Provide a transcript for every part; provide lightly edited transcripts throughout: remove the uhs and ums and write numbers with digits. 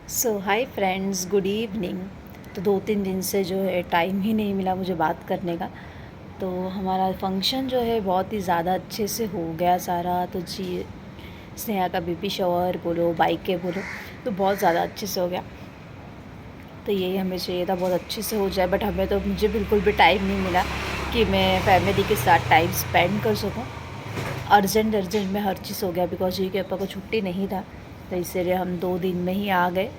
सो hi friends, good evening. तो 2-3 दिन से जो है टाइम ही नहीं मिला मुझे बात करने का। तो हमारा फंक्शन जो है बहुत ही ज़्यादा अच्छे से हो गया सारा। तो जी, स्नेहा का बेबी शावर बोलो, बाइकें बोलो, तो बहुत ज़्यादा अच्छे से हो गया। तो यही हमें चाहिए था, बहुत अच्छे से हो जाए, बट हमें तो मुझे बिल्कुल भी टाइम नहीं मिला कि मैं फैमिली के साथ टाइम स्पेंड कर सकूँ। अर्जेंट अर्जेंट में हर चीज़ हो गया बिकॉज जी के पापा को छुट्टी नहीं था, तो इसीलिए हम 2 दिन में ही आ गए।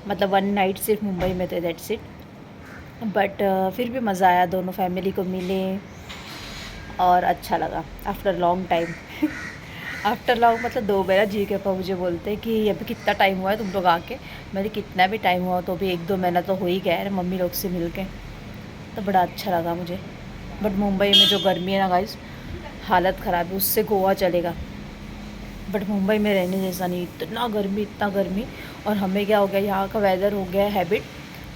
मतलब 1 नाइट सिर्फ मुंबई में थे, दैट्स इट। बट फिर भी मज़ा आया, दोनों फैमिली को मिले और अच्छा लगा after long time. After long मतलब 2 महीना। जी के पापा मुझे बोलते हैं कि अभी कितना टाइम हुआ है तुम लोग आके। मेरे कितना भी टाइम हुआ तो भी 1-2 महीना तो हो ही गया है मम्मी लोग से मिल के। तो बड़ा अच्छा लगा मुझे। बट मुंबई में जो गर्मी है ना गाइस, हालत ख़राब है। उससे गोवा चलेगा, बट मुंबई में रहने जैसा नहीं। इतना गर्मी, इतना गर्मी। और हमें क्या हो गया, यहाँ का वेदर हो गया हैबिट।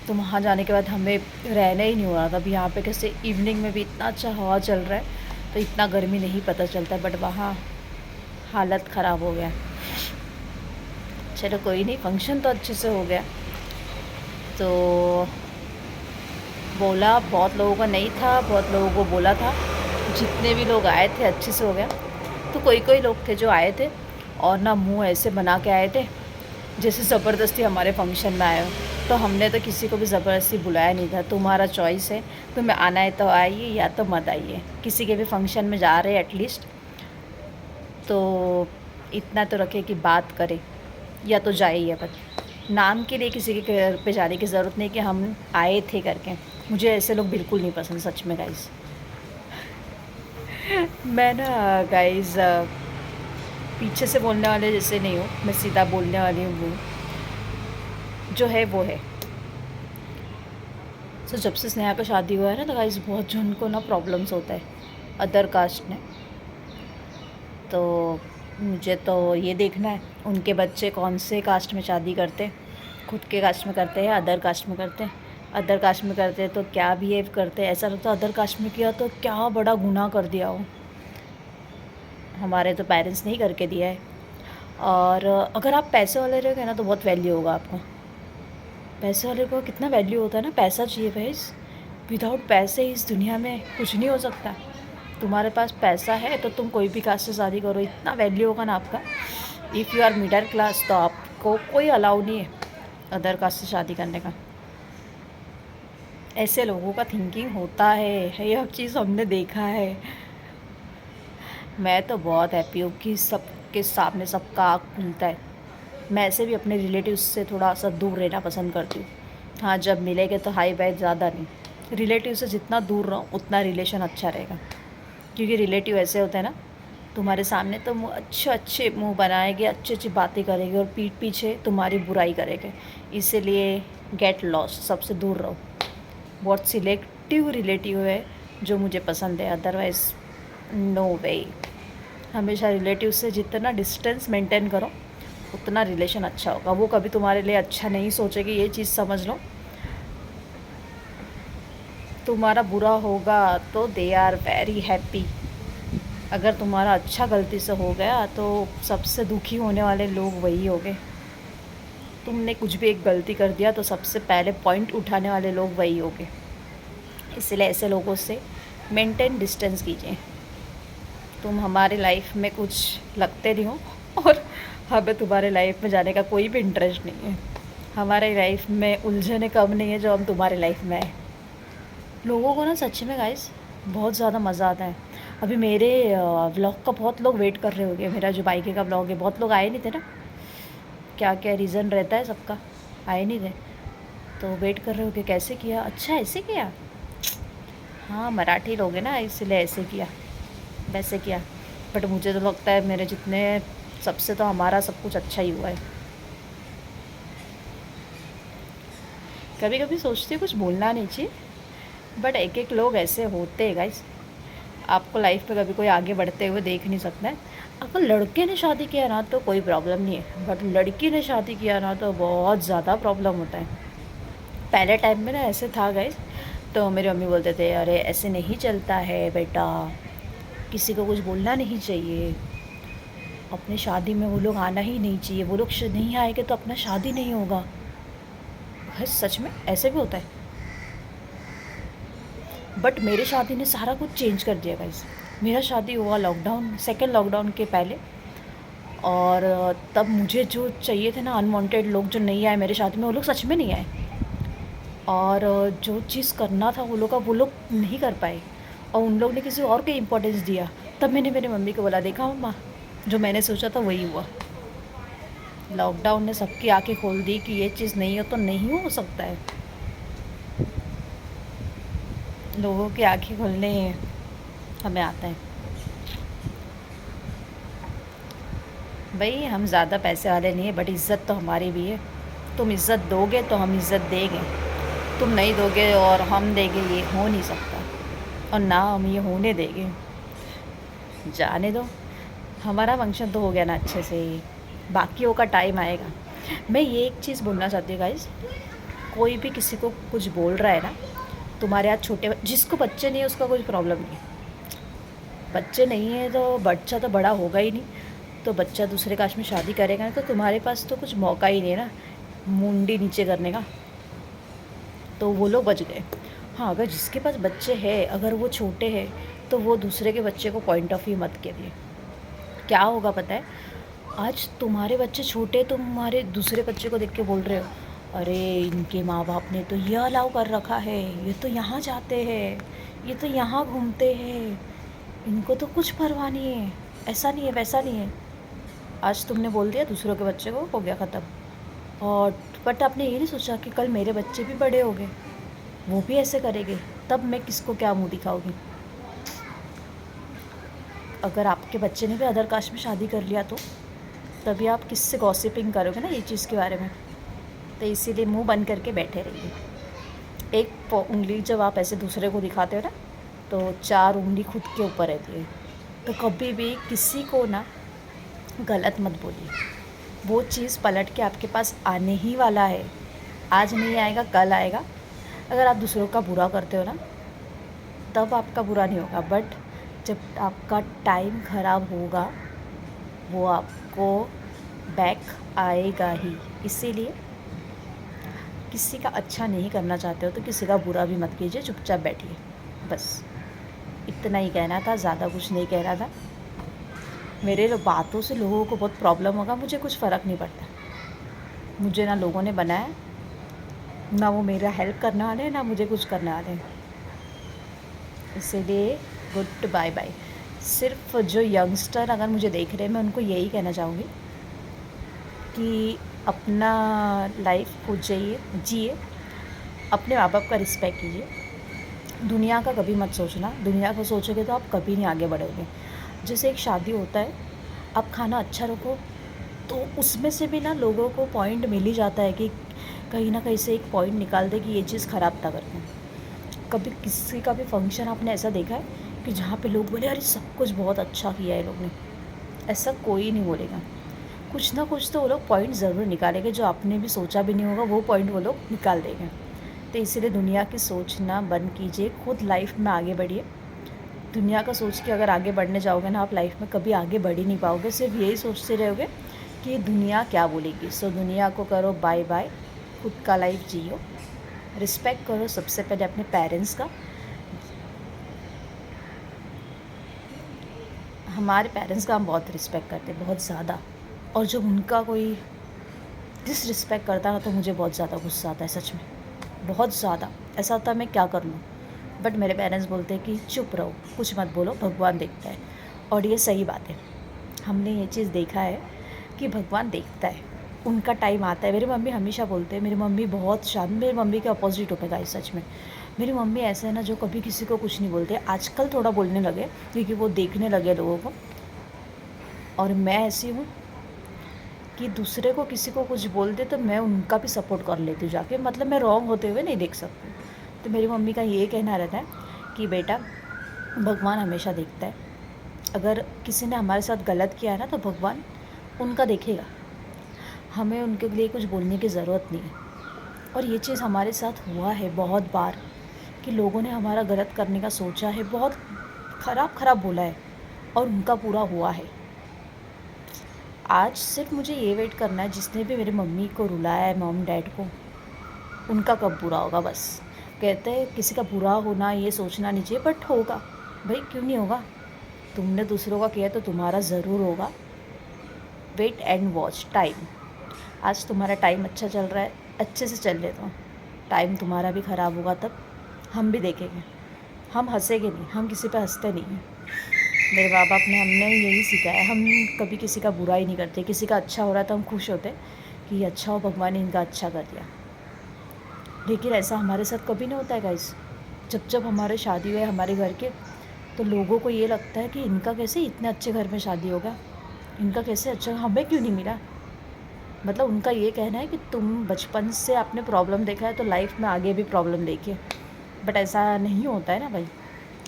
तो वहाँ जाने के बाद हमें रहना ही नहीं हो रहा था। अभी यहाँ पे कैसे इवनिंग में भी इतना अच्छा हवा चल रहा है, तो इतना गर्मी नहीं पता चलता। बट वहाँ हालत ख़राब हो गया। चलो कोई नहीं, फंक्शन तो अच्छे से हो गया। तो बोला बहुत लोगों का नहीं था, बहुत लोगों को बोला था। जितने भी लोग आए थे अच्छे से हो गया। तो कोई कोई लोग थे जो आए थे और ना मुंह ऐसे बना के आए थे जैसे ज़बरदस्ती हमारे फंक्शन में आए हो। तो हमने तो किसी को भी ज़बरदस्ती बुलाया नहीं था। तुम्हारा चॉइस है, तुम्हें आना है तो आइए या तो मत आइए। किसी के भी फंक्शन में जा रहे हैं एटलीस्ट तो इतना तो रखे कि बात करे या तो जाइए। बस नाम के लिए किसी के घर पे जाने की ज़रूरत नहीं कि हम आए थे करके। मुझे ऐसे लोग बिल्कुल नहीं पसंद, सच में गाइज़। मैं ना गाइज़ पीछे से बोलने वाले जैसे नहीं हूँ, मैं सीधा बोलने वाली हूँ। वो जो है वो है। सो जब से स्नेहा का शादी हुआ है ना, तो गाइस बहुत जन को ना प्रॉब्लम्स होता है अदर कास्ट में। तो मुझे तो ये देखना है उनके बच्चे कौन से कास्ट में शादी करते हैं। खुद के कास्ट में करते हैं, अदर कास्ट में करते हैं। अदर कास्ट में करते हैं तो क्या बिहेव करते हैं, ऐसा लगता है अदर कास्ट में किया तो क्या बड़ा गुनाह कर दिया हो। हमारे तो पेरेंट्स नहीं करके दिया है। और अगर आप पैसे वाले रहोगे ना तो बहुत वैल्यू होगा आपको। पैसे वाले को कितना वैल्यू होता है ना, पैसा चाहिए भाई। विदाउट पैसे इस दुनिया में कुछ नहीं हो सकता। तुम्हारे पास पैसा है तो तुम कोई भी कास्ट से शादी करो, इतना वैल्यू होगा ना आपका। If you are middle class तो आपको कोई अलाउ नहीं है अदर कास्ट से शादी करने का। ऐसे लोगों का थिंकिंग होता है, ये चीज़ हमने देखा है। मैं तो बहुत हैप्पी हूँ कि सबके सामने सबका आँख खुलता है। मैं ऐसे भी अपने रिलेटिव्स से थोड़ा सा दूर रहना पसंद करती हूँ। हाँ, जब मिलेंगे तो हाई बाई, ज़्यादा नहीं। रिलेटिव से जितना दूर रहो उतना रिलेशन अच्छा रहेगा। क्योंकि रिलेटिव ऐसे होते हैं ना, तुम्हारे सामने तो मुँह अच्छे अच्छे मुँह बनाएंगे, अच्छी अच्छी बातें करेंगे और पीठ पीछे तुम्हारी बुराई करेंगे। इसीलिए गेट लॉस्ट, सबसे दूर रहो। बहुत सिलेक्टिव रिलेटिव है जो मुझे पसंद है, अदरवाइज़ नो वे। हमेशा रिलेटिव से जितना डिस्टेंस मेंटेन करो उतना रिलेशन अच्छा होगा। वो कभी तुम्हारे लिए अच्छा नहीं सोचेगी, ये चीज़ समझ लो। तुम्हारा बुरा होगा तो दे आर वेरी हैप्पी। अगर तुम्हारा अच्छा गलती से हो गया तो सबसे दुखी होने वाले लोग वही होंगे। तुमने कुछ भी एक गलती कर दिया तो सबसे पहले पॉइंट उठाने वाले लोग वही होंगे। इसलिए ऐसे लोगों से मेंटेन डिस्टेंस कीजिए। तुम हमारे लाइफ में कुछ लगते नहीं हो और हमें तुम्हारे लाइफ में जाने का कोई भी इंटरेस्ट नहीं है। हमारे लाइफ में उलझने कम नहीं है जो हम तुम्हारे लाइफ में आए। लोगों को ना सच में गाइस बहुत ज़्यादा मज़ा आता है। अभी मेरे व्लॉग का बहुत लोग वेट कर रहे होंगे। मेरा जो बाइके का व्लॉग है, बहुत लोग आए नहीं थे ना, क्या क्या रीज़न रहता है सबका, आए नहीं थे। तो वेट कर रहे होंगे कैसे किया, अच्छा ऐसे किया। हाँ, मराठी लोग हैं ना इसलिए ऐसे किया वैसे किया। बट मुझे तो लगता है मेरे जितने सबसे तो हमारा सब कुछ अच्छा ही हुआ है। कभी कभी सोचती हूँ कुछ बोलना नहीं चाहिए, बट एक एक लोग ऐसे होते हैं गाइस। आपको लाइफ में कभी कोई आगे बढ़ते हुए देख नहीं सकता है। अगर लड़के ने शादी किया ना तो कोई प्रॉब्लम नहीं है, बट लड़की ने शादी किया ना तो बहुत ज़्यादा प्रॉब्लम होता है। पहले टाइम में ना ऐसे था गाइस, तो मेरी मम्मी बोलते थे अरे ऐसे नहीं चलता है बेटा, किसी को कुछ बोलना नहीं चाहिए। अपनी शादी में वो लोग आना ही नहीं चाहिए, वो लोग नहीं आएंगे तो अपना शादी नहीं होगा। है सच में ऐसे भी होता है। बट मेरी शादी ने सारा कुछ चेंज कर दिया गाइस। मेरा शादी हुआ लॉकडाउन, सेकेंड लॉकडाउन के पहले। और तब मुझे जो चाहिए थे ना, अनवांटेड लोग जो नहीं आए मेरी शादी में, वो लोग सच में नहीं आए। और जो चीज़ करना था वो लोग का, वो लोग नहीं कर पाए, और उन लोग ने किसी और को इम्पोर्टेंस दिया। तब मैंने मेरी मम्मी को बोला, देखा मम्मा, जो मैंने सोचा था वही हुआ। लॉकडाउन ने सबकी आंखें खोल दी कि ये चीज़ नहीं हो तो नहीं हो सकता है। लोगों की आंखें खोलने हमें आता है। भाई हम ज़्यादा पैसे वाले नहीं है, बट इज़्ज़त तो हमारी भी है। तुम इज़्ज़त दोगे तो हम इज़्ज़त देंगे, तुम नहीं दोगे और हम देंगे, ये हो नहीं सकता। और ना हम ये होने देंगे। जाने दो, हमारा फंक्शन तो हो गया ना अच्छे से ही, बाकियों का टाइम आएगा। मैं ये एक चीज़ बोलना चाहती हूँ गाइस, कोई भी किसी को कुछ बोल रहा है ना, तुम्हारे यहाँ छोटे, जिसको बच्चे नहीं है उसका कोई प्रॉब्लम नहीं। बच्चे नहीं है तो बच्चा तो बड़ा होगा ही नहीं, तो बच्चा दूसरे कास्ट में शादी करेगा ना, तो तुम्हारे पास तो कुछ मौका ही नहीं है ना मुंडी नीचे करने का। तो वो लोग बच गए। हाँ, अगर जिसके पास बच्चे हैं, अगर वो छोटे हैं, तो वो दूसरे के बच्चे को पॉइंट ऑफ व्यू मत करिए। क्या होगा पता है, आज तुम्हारे बच्चे छोटे, तुम्हारे दूसरे बच्चे को देख के बोल रहे हो, अरे इनके माँ बाप ने तो ये अलाउ कर रखा है, ये तो यहाँ जाते हैं, ये तो यहाँ घूमते हैं, इनको तो कुछ परवाह नहीं है, ऐसा नहीं है, वैसा नहीं है। आज तुमने बोल दिया दूसरों के बच्चे को, हो गया ख़त्म। और बट आपने ये नहीं सोचा कि कल मेरे बच्चे भी बड़े हो गए, वो भी ऐसे करेंगे, तब मैं किसको क्या मुँह दिखाऊंगी। अगर आपके बच्चे ने भी अदर कास्ट में शादी कर लिया तो तभी आप किससे गॉसिपिंग करोगे ना ये चीज़ के बारे में। तो इसीलिए मुंह बंद करके बैठे रहिए। एक उंगली जब आप ऐसे दूसरे को दिखाते हो ना, तो 4 उंगली खुद के ऊपर रहती है। तो कभी भी किसी को ना गलत मत बोलिए, वो चीज़ पलट के आपके पास आने ही वाला है। आज नहीं आएगा, कल आएगा। अगर आप दूसरों का बुरा करते हो ना, तब आपका बुरा नहीं होगा, बट जब आपका टाइम ख़राब होगा, वो आपको बैक आएगा ही। इसीलिए किसी का अच्छा नहीं करना चाहते हो तो किसी का बुरा भी मत कीजिए, चुपचाप बैठिए। बस इतना ही कहना था, ज़्यादा कुछ नहीं कहना था। मेरे बातों से लोगों को बहुत प्रॉब्लम होगा, मुझे कुछ फ़र्क नहीं पड़ता। मुझे ना लोगों ने बनाया, ना वो मेरा हेल्प करने वाले हैं, ना मुझे कुछ करने वाले हैं। इसीलिए गुड बाय बाय। सिर्फ जो यंगस्टर अगर मुझे देख रहे हैं, मैं उनको यही कहना चाहूँगी कि अपना लाइफ खुद जिए, अपने माँ बाप का रिस्पेक्ट कीजिए। दुनिया का कभी मत सोचना, दुनिया को सोचोगे तो आप कभी नहीं आगे बढ़ोगे। जैसे एक शादी होता है, आप खाना अच्छा रखो तो उसमें से भी ना लोगों को पॉइंट मिल ही जाता है कि कहीं ना कहीं से एक पॉइंट निकाल दे कि ये चीज़ ख़राब था करके। कभी किसी का भी फंक्शन आपने ऐसा देखा है कि जहाँ पे लोग बोले अरे सब कुछ बहुत अच्छा किया है लोग ने? ऐसा कोई नहीं बोलेगा। कुछ ना कुछ तो वो लोग पॉइंट ज़रूर निकालेंगे, जो आपने भी सोचा भी नहीं होगा, वो पॉइंट वो लोग निकाल देंगे। तो इसीलिए दुनिया की सोचना बंद कीजिए, खुद लाइफ में आगे बढ़िए। दुनिया का सोच के अगर आगे बढ़ने जाओगे ना, आप लाइफ में कभी आगे बढ़ ही नहीं पाओगे। सिर्फ यही सोचते रहोगे कि दुनिया क्या बोलेगी। सो दुनिया को करो बाय बाय, खुद का लाइफ जियो, रिस्पेक्ट करो सबसे पहले अपने पेरेंट्स का। हमारे पेरेंट्स का हम बहुत रिस्पेक्ट करते हैं, बहुत ज़्यादा। और जब उनका कोई डिसरिस्पेक्ट करता है ना, तो मुझे बहुत ज़्यादा गुस्सा आता है, सच में बहुत ज़्यादा। ऐसा होता है मैं क्या कर लूँ, बट मेरे पेरेंट्स बोलते हैं कि चुप रहो, कुछ मत बोलो, भगवान देखता है। और ये सही बात है, हमने ये चीज़ देखा है कि भगवान देखता है, उनका टाइम आता है। मेरी मम्मी हमेशा बोलते हैं, मेरी मम्मी बहुत शांत, मेरी मम्मी के अपोजिट हो गया सच में। मेरी मम्मी ऐसे है ना, जो कभी किसी को कुछ नहीं बोलते। आजकल थोड़ा बोलने लगे क्योंकि वो देखने लगे लोगों को। और मैं ऐसी हूँ कि दूसरे को किसी को कुछ बोल दे तो मैं उनका भी सपोर्ट कर लेती हूँ जाके, मतलब मैं रॉन्ग होते हुए नहीं देख सकती। तो मेरी मम्मी का ये कहना रहता है कि बेटा भगवान हमेशा देखता है, अगर किसी ने हमारे साथ गलत किया है ना, तो भगवान उनका देखेगा, हमें उनके लिए कुछ बोलने की ज़रूरत नहीं है। और ये चीज़ हमारे साथ हुआ है बहुत बार कि लोगों ने हमारा गलत करने का सोचा है, बहुत ख़राब बोला है और उनका पूरा हुआ है। आज सिर्फ मुझे ये वेट करना है, जिसने भी मेरी मम्मी को रुलाया है, मॉम डैड को, उनका कब बुरा होगा बस। कहते हैं किसी का बुरा होना ये सोचना नहीं चाहिए, बट होगा भाई, क्यों नहीं होगा। तुमने दूसरों का किया तो तुम्हारा ज़रूर होगा। Wait and watch time. आज तुम्हारा टाइम अच्छा चल रहा है, अच्छे से चल लेता हूँ। टाइम तुम्हारा भी ख़राब होगा, तब हम भी देखेंगे। हम हंसेंगे नहीं, हम किसी पे हंसते नहीं हैं। मेरे माँ बाप ने हमने यही सिखाया, हम कभी किसी का बुरा ही नहीं करते। किसी का अच्छा हो रहा था हम खुश होते कि ये अच्छा हो, भगवान ने इनका अच्छा कर दिया। लेकिन ऐसा हमारे साथ कभी नहीं होता है गाइस। जब जब हमारे शादी हुए हमारे घर के, तो लोगों को ये लगता है कि इनका कैसे इतने अच्छे घर में शादी होगा, इनका कैसे अच्छा, हमें क्यों नहीं मिला। मतलब उनका ये कहना है कि तुम बचपन से आपने प्रॉब्लम देखा है तो लाइफ में आगे भी प्रॉब्लम देखिए। बट ऐसा नहीं होता है ना भाई,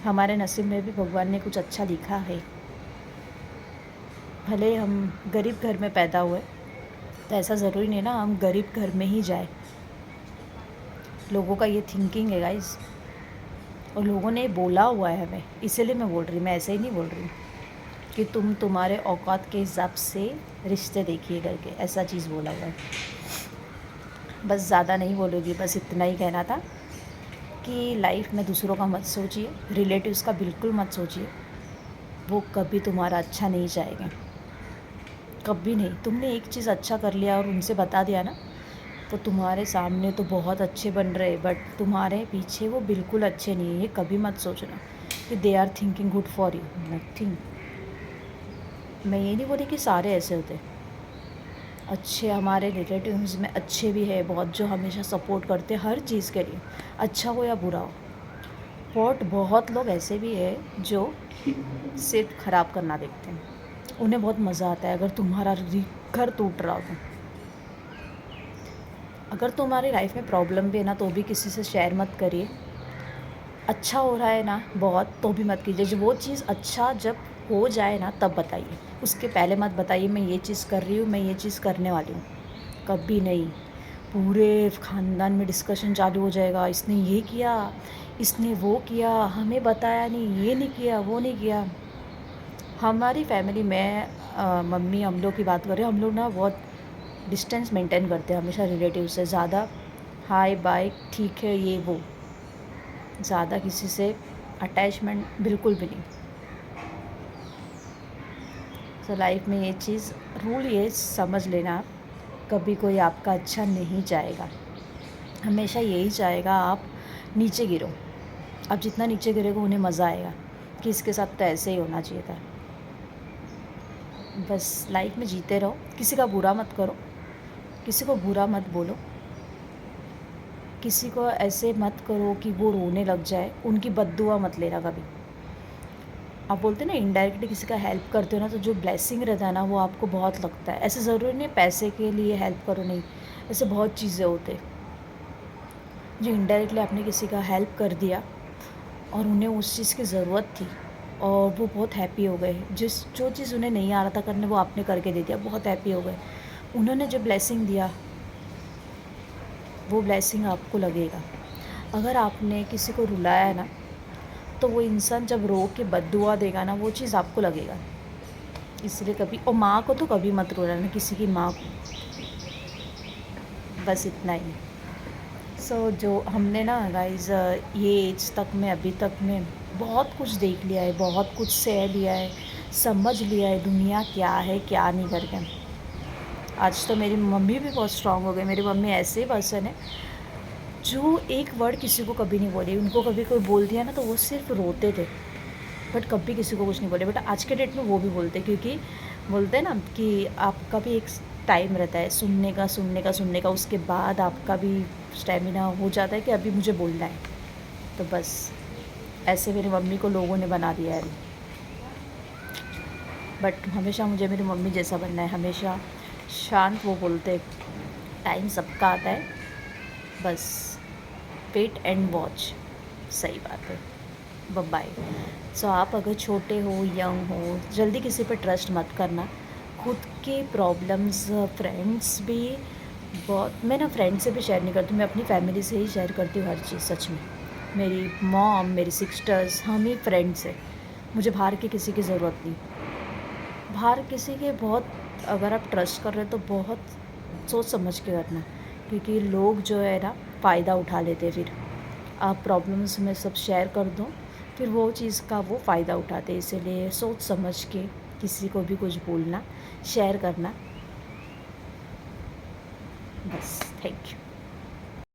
हमारे नसीब में भी भगवान ने कुछ अच्छा लिखा है। भले हम गरीब घर में पैदा हुए, तो ऐसा ज़रूरी नहीं ना हम गरीब घर में ही जाए। लोगों का ये थिंकिंग है गाइस, और लोगों ने बोला हुआ है हमें, इसीलिए मैं बोल रही, मैं ऐसे ही नहीं बोल रही कि तुम तुम्हारे औकात के हिसाब से रिश्ते देखिए करके, ऐसा चीज़ बोला हुआ है। बस ज़्यादा नहीं बोलूँगी, बस इतना ही कहना था कि लाइफ में दूसरों का मत सोचिए, रिलेटिव्स का बिल्कुल मत सोचिए। वो कभी तुम्हारा अच्छा नहीं चाहेंगे, कभी नहीं। तुमने एक चीज़ अच्छा कर लिया और उनसे बता दिया ना, तो तुम्हारे सामने तो बहुत अच्छे बन रहे, बट तुम्हारे पीछे वो बिल्कुल अच्छे नहीं है। ये कभी मत सोचना कि they are thinking good for you, nothing. मैं ये नहीं बोली कि सारे ऐसे होते, अच्छे हमारे रिलेटिव्स में अच्छे भी है बहुत, जो हमेशा सपोर्ट करते हैं हर चीज़ के लिए, अच्छा हो या बुरा हो। बट बहुत लोग ऐसे भी है जो सिर्फ ख़राब करना देखते हैं, उन्हें बहुत मज़ा आता है अगर तुम्हारा घर टूट रहा हो तो। अगर तुम्हारी लाइफ में प्रॉब्लम भी है ना, तो भी किसी से शेयर मत करिए। अच्छा हो रहा है ना बहुत, तो भी मत कीजिए। जब वो चीज़ अच्छा जब हो जाए ना, तब बताइए। उसके पहले मत बताइए मैं ये चीज़ कर रही हूँ, मैं ये चीज़ करने वाली हूँ, कभी नहीं। पूरे ख़ानदान में डिस्कशन चालू हो जाएगा, इसने ये किया, इसने वो किया, हमें बताया नहीं, ये नहीं किया, वो नहीं किया। हमारी फैमिली में मम्मी हम लोग की बात करें, हम लोग ना बहुत डिस्टेंस मेंटेन करते हैं हमेशा रिलेटिव से। ज़्यादा हाय बाय ठीक है ये वो, ज़्यादा किसी से अटैचमेंट बिल्कुल भी नहीं। तो लाइफ में ये चीज़ रूल ये समझ लेना आप, कभी कोई आपका अच्छा नहीं चाहेगा, हमेशा यही चाहेगा आप नीचे गिरो। आप जितना नीचे गिरेगा उन्हें मज़ा आएगा कि इसके साथ तो ऐसे ही होना चाहिए था। बस लाइफ में जीते रहो, किसी का बुरा मत करो, किसी को बुरा मत बोलो, किसी को ऐसे मत करो कि वो रोने लग जाए, उनकी बद्दुआ मत लेना कभी। आप बोलते ना इनडायरेक्टली किसी का हेल्प करते हो ना, तो जो ब्लेसिंग रहता है ना वो आपको बहुत लगता है। ऐसे ज़रूरी नहीं पैसे के लिए हेल्प करो, नहीं, ऐसे बहुत चीज़ें होते जो इनडायरेक्टली आपने किसी का हेल्प कर दिया और उन्हें उस चीज़ की ज़रूरत थी और वो बहुत हैप्पी हो गए। जो चीज़ उन्हें नहीं आ रहा था करने, वो आपने करके दे दिया, बहुत हैप्पी हो गए। उन्होंने जो ब्लेसिंग दिया वो ब्लेसिंग आपको लगेगा। अगर आपने किसी को रुलाया है ना, तो वो इंसान जब रो के बद्दुआ देगा ना, वो चीज़ आपको लगेगा। इसलिए कभी, और माँ को तो कभी मत रुलाना, किसी की माँ को। बस इतना ही। जो हमने ना गाइज़ ये एज तक में, अभी तक में बहुत कुछ देख लिया है, बहुत कुछ सह लिया है, समझ लिया है दुनिया क्या है क्या नहीं करके। आज तो मेरी मम्मी भी बहुत स्ट्रॉन्ग हो गई। मेरी मम्मी ऐसे पर्सन है जो एक वर्ड किसी को कभी नहीं बोली। उनको कभी कोई बोल दिया ना तो वो सिर्फ रोते थे, बट कभी किसी को कुछ नहीं बोले। बट आज के डेट में वो भी बोलते, क्योंकि बोलते हैं ना कि आपका भी एक टाइम रहता है सुनने का, उसके बाद आपका भी स्टेमिना हो जाता है कि अभी मुझे बोलना है। तो बस ऐसे मेरी मम्मी को लोगों ने बना दिया है। बट हमेशा मुझे मेरी मम्मी जैसा बनना है, हमेशा शांत। वो बोलते टाइम सबका आता है, बस वेट एंड वॉच। सही बात है। बाय। आप अगर छोटे हो, यंग हो, जल्दी किसी पे ट्रस्ट मत करना। खुद के प्रॉब्लम्स फ्रेंड्स भी बहुत, मैं ना फ्रेंड से भी शेयर नहीं करती, मैं अपनी फैमिली से ही शेयर करती हूँ हर चीज़। सच में मेरी मॉम, मेरी सिस्टर्स, हम ही फ्रेंड्स हैं। मुझे बाहर के किसी की ज़रूरत नहीं। बाहर किसी के बहुत अगर आप ट्रस्ट कर रहे हो तो बहुत सोच समझ के करना, क्योंकि लोग जो है ना फ़ायदा उठा लेते हैं। फिर आप प्रॉब्लम्स में सब शेयर कर दो, फिर वो चीज़ का वो फ़ायदा उठाते हैं। इसीलिए सोच समझ के किसी को भी कुछ बोलना, शेयर करना, बस। Thank you.